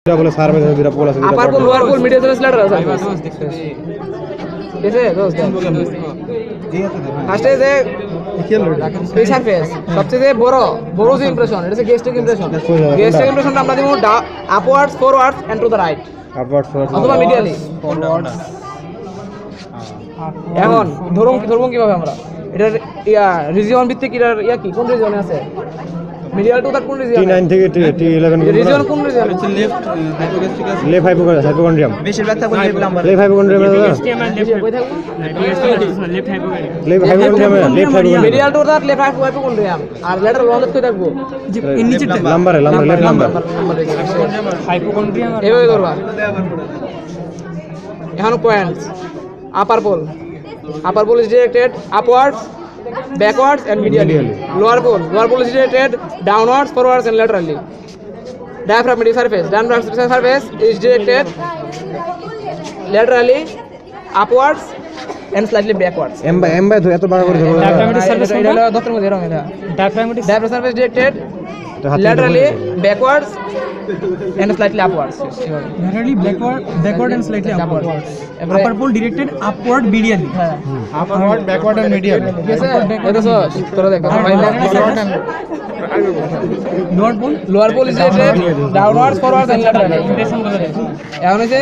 এটা বলে সার্ভিস দুটো পোল আছে upper pole lower pole medial service lateral service এসে দোস্ত ফার্স্টে যে এই সারফেস সবচেয়ে বড় যে ইমপ্রেশন এটা হচ্ছে গেস্টিক ইমপ্রেশন গেস্টিক ইমপ্রেশনটা আমরা দিব upwards forwards and to the right upwards forwards অথবা মিডিয়ালি এখন ধরুন কিভাবে আমরা এটার রিজিয়ন ভিত্তিক এটার কি কোন রিজিয়নে আছে মিডিয়াল টু দ্যাট কোন রিজিয়ন T9 থেকে T11 রিজিয়ন কোন রিজিয়ন লেফট হাইপোকন্ড্রিয়াম বেশির ভাগ থাকবে left number left hypochondrium medial to that left hypochondrium আর লেটার ওয়ান কই থাকবো নিচে নাম্বার লেফট নাম্বার হাইপোকন্ড্রিয়াম এইভাবে করবা এখন points upper pole is directed upwards backwards and medially. Lower pole is directed downwards forwards and laterally. Diaphragmatic surface is directed laterally upwards and slightly backwards. M by এত বড় করে ধরো Diaphragmatic surface এটা দত্তের মধ্যে এরকম এটা diaphragmatic surface directed laterally backwards and slightly upwards. Laterally backward and slightly upward. Upper pole directed upward medially. Upward backward and medial Yes sir. এটা তো তোরা দেখো lower pole is directed downwards forwards and laterally. এখন হচ্ছে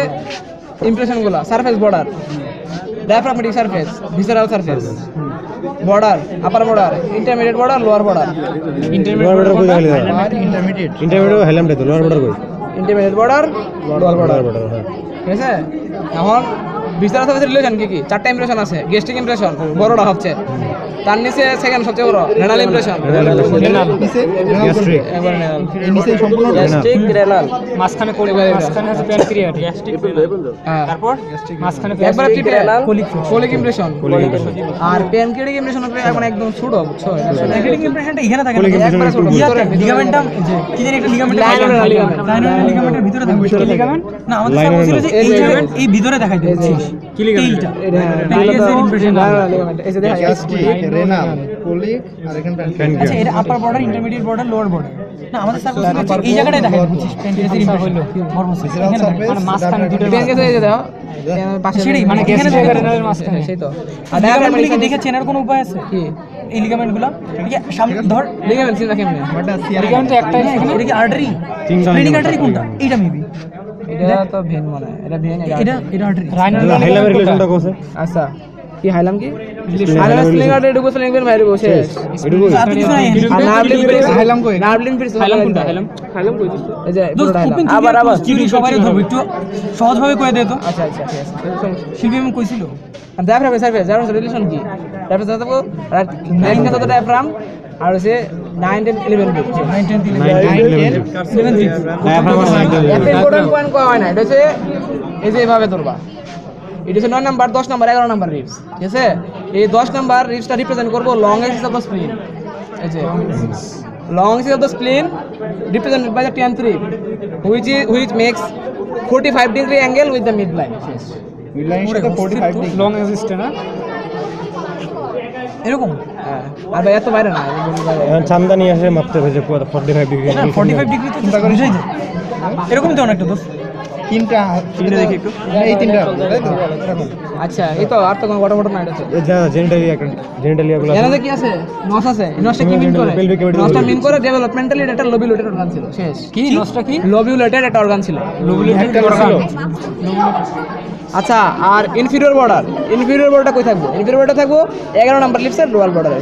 impression গুলো surface border diaphragmatic surface visceral surface border upper border intermediate border lower border lower border কই গেল intermediate হেলাম দে lower border কই intermediate border lower border হ্যাঁ ঠিক আছে এখন visceral surface রিলেশন কি চারটা ইমপ্রেশন আছে গেস্টিক ইমপ্রেশন বড়টা হচ্ছে তার নিচে সেকেন্ড সবচেয়ে বড় রেনাল ইমপ্রেশন নিচে গ্যাস্ট্রিক একবার রেনাল নিচে সম্পূর্ণ গ্যাস্ট্রিক রেনাল মাঝখানে হচ্ছে প্যানক্রিয়াস গ্যাস্ট্রিক তারপর মাঝখানে একবার রেনাল কোলিক ইমপ্রেশন আর প্যানক্রিয়াটিক ইমপ্রেশন হবে এখন একদম ছোট বুঝছো প্যানক্রিয়াটিক ইমপ্রেশনটা এখানে থাকে Colic impression একবার ছোট লিগামেন্টটা কি জানি একটা লিগামেন্ট লাইনার লিগামেন্টের ভিতরে থাকবে কি লিগামেন্ট না আমাদের স্যার বলছিল যে এই লিগামেন্ট এই ভিতরে দেখাই দিচ্ছে কি লিগামেন্ট এসে দেখা রেনাল কোলিক আর এখানে প্যানক্রিয়াস আচ্ছা এটা upper border intermediate border lower border না আমাদের স্যার বলছিল যে এই জায়গাটায় দেখাই দিচ্ছে প্যানক্রিয়াসের ইমপ্রেশন মর্মস এখানে মানে মাঝখানে দুটো প্যানক্রিয়াস এই যে দাও পাশে সেটাই মানে এখানে রেনালের মাঝখানে সেই তো আর লিগামেন্টগুলো দেখে চেনার কোনো উপায় আছে কি এই লিগামেন্টগুলো ঠিক আছে সামনে ধর লিগামেন্ট চিন্তা কেমনে লিগামেন্ট তো একটাই না এটা কি আর্টারি স্প্লিনিং আর্টারি কোনটা এইটা মেবি এটা তো ভেন মনে হয় এটা ভেন এটা আর্টারি হাইলামের রিলেশনটা কোসে আচ্ছা কি হাইলাম কি হাইলাম স্প্লিনিং আর্টারি এটুকু স্প্লিনিং ভেন বাইরে বসে এটুকু আর কিছু নাই আর নার্ভলিং ব্রিজ হাইলাম কই নার্ভলিং ব্রিজ হাইলাম কোনটা হাইলাম কই দিছ এই যে আবার সবাই ধরবে একটু সহজভাবে কয়ে দে তো আচ্ছা ঠিক আছে শিল্পী আমি কইছিল আর ডায়াফ্রাম সারফেস রিলেশন কি ডায়াফ্রাম সাথে আর নাইন কত ডায়াফ্রাম আর হচ্ছে 9 10 11 ব্রিজ 9 10 11 একটা ইম্পর্টেন্ট পয়েন্ট কোয়া হয় না এটা হচ্ছে এই যে এভাবে ধরবা এটা হচ্ছে 9 নাম্বার 10 নাম্বার 11 নাম্বার রিপস ঠিক আছে এই 10 নাম্বার রিপসটা রিপ্রেজেন্ট করব লং অ্যাক্সিস অফ দ্য স্প্লিন এই যে long Axis of the স্প্লিন represented by the tan rib which makes 45 degree angle with the midline midline সাথে 45 ডিগ্রি লং অ্যাসিস্ট না এরকম আর ভাই এত বাইরে না এখন চান্দা নিয়ে আসে মাপতে হয়েছে 45 ডিগ্রি না 45 ডিগ্রি তো চিন্তা করে বুঝাই যায় এরকম তো অনেকটা দোস্ত তিনটা দেখি একটু এই তিনটা তাই তো আচ্ছা এই তো আর তো কোনো বড় না এটা তো এই যা জেনিটালিয়াগুলো এখানে কি আছে নস আছে নসটা কি মিন করে নসটা মিন করে ডেভেলপমেন্টালি এটা লবিউলেটেড অর্গান ছিল শেষ কি নসটা কি লবিউলেটেড একটা অর্গান ছিল লবিউলেটেড অর্গান আচ্ছা আর ইনফিরিয়র বর্ডারটা কই থাকবে ইনফিরিয়র বর্ডার থাকবো 11 নাম্বার লিপসের লোয়ার বর্ডারে